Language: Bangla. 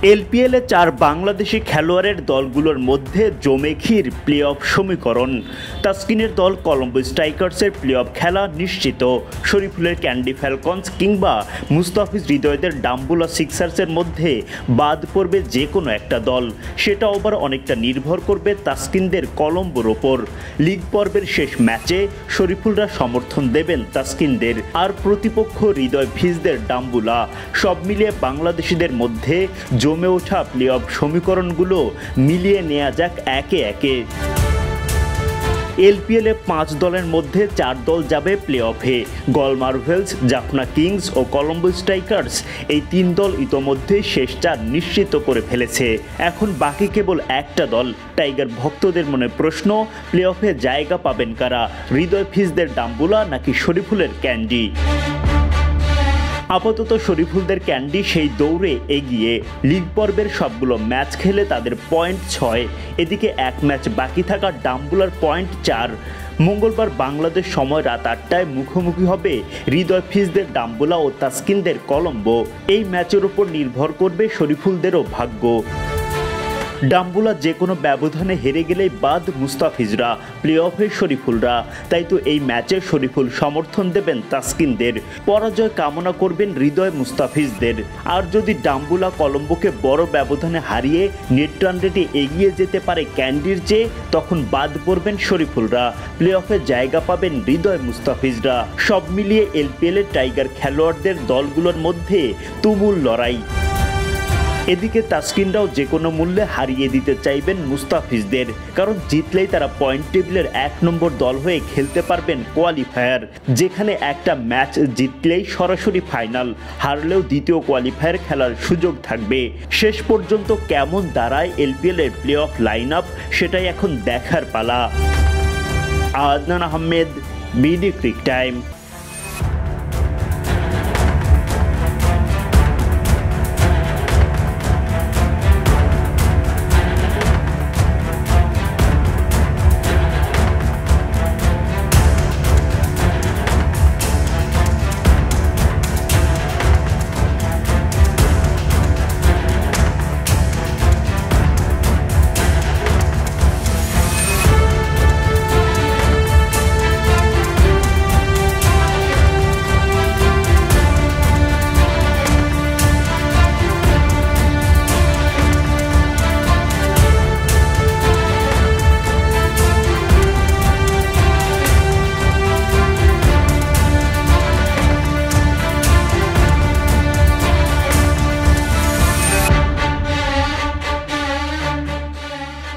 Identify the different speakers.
Speaker 1: এলপিএলে 4 বাংলাদেশি খেলোয়াড়ের দলগুলোর মধ্যে জমে ক্ষীর প্লে অফ সমীকরণ। তাসকিনের দল কলম্বো স্ট্রাইকার্সের প্লে অফ খেলা নিশ্চিত। শরীফুলের ক্যান্ডি ফ্যালকনস কিংবা মুস্তাফিজ হৃদয়দের ডাম্বুলা সিক্সার্সের মধ্যে বাদ পড়বে যে কোনো একটা দল। সেটা আবার অনেকটা নির্ভর করবে তাসকিনদের কলম্বোর ওপর। লিগ পর্বের শেষ ম্যাচে শরীফুলরা সমর্থন দেবেন তাসকিনদের, আর প্রতিপক্ষ হৃদয় ভিজদের ডাম্বুলা। সব মিলিয়ে বাংলাদেশিদের মধ্যে জমে ওঠা প্লে অফ সমীকরণগুলো মিলিয়ে নেওয়া যাক একে একে। এলপিএলে 5 দলের মধ্যে 4 দল যাবে প্লে অফে। গল মার্ভেলস, জাফনা কিংস ও কলম্বো স্ট্রাইকার্স, এই 3 দল ইতোমধ্যে শেষ 4 নিশ্চিত করে ফেলেছে। এখন বাকি কেবল একটা দল। টাইগার ভক্তদের মনে প্রশ্ন, প্লে অফে জায়গা পাবেন কারা? হৃদয় ভিজদের ডাম্বুলা নাকি শরীফুলের ক্যান্ডি? আপাতত শরীফুলদের ক্যান্ডি সেই দৌড়ে এগিয়ে। লিগ পর্বের সবগুলো ম্যাচ খেলে তাদের পয়েন্ট 6। এদিকে এক ম্যাচ বাকি থাকা ডাম্বুলার পয়েন্ট 4। মঙ্গলবার বাংলাদেশ সময় রাত 8টায় মুখোমুখি হবে হৃদয় ভিজদের ডাম্বুলা ও তাসকিনদের কলম্বো। এই ম্যাচের উপর নির্ভর করবে শরীফুলদেরও ভাগ্য। ডাম্বুলা যে কোনো ব্যবধানে হেরে গেলেই বাদ মুস্তাফিজরা, প্লে অফে শরীফুলরা। তাই তো এই ম্যাচে শরীফুল সমর্থন দেবেন তাসকিনদের, পরাজয় কামনা করবেন হৃদয় মুস্তাফিজদের। আর যদি ডাম্বুলা কলম্বোকে বড় ব্যবধানে হারিয়ে নেট রান রেটে এগিয়ে যেতে পারে ক্যান্ডির চেয়ে, তখন বাদ পড়বেন শরীফুলরা, প্লে অফে জায়গা পাবেন হৃদয় মুস্তাফিজরা। সব মিলিয়ে এলপিএলের টাইগার খেলোয়াড়দের দলগুলোর মধ্যে তুমুল লড়াই। এদিকে তাসকিনরাও যে কোনো মূল্যে হারিয়ে দিতে চাইবেন মুস্তাফিজদের, কারণ জিতলেই তারা পয়েন্ট টেবিলের 1 নম্বর দল হয়ে খেলতে পারবেন কোয়ালিফায়ার, যেখানে একটা ম্যাচ জিতলেই সরাসরি ফাইনাল, হারলেও দ্বিতীয় কোয়ালিফায়ার খেলার সুযোগ থাকবে। শেষ পর্যন্ত কেমন দাঁড়ায় এলপিএলের প্লে অফ লাইন আপ, সেটাই এখন দেখার পালা। Adnan Ahmed, BD cric time.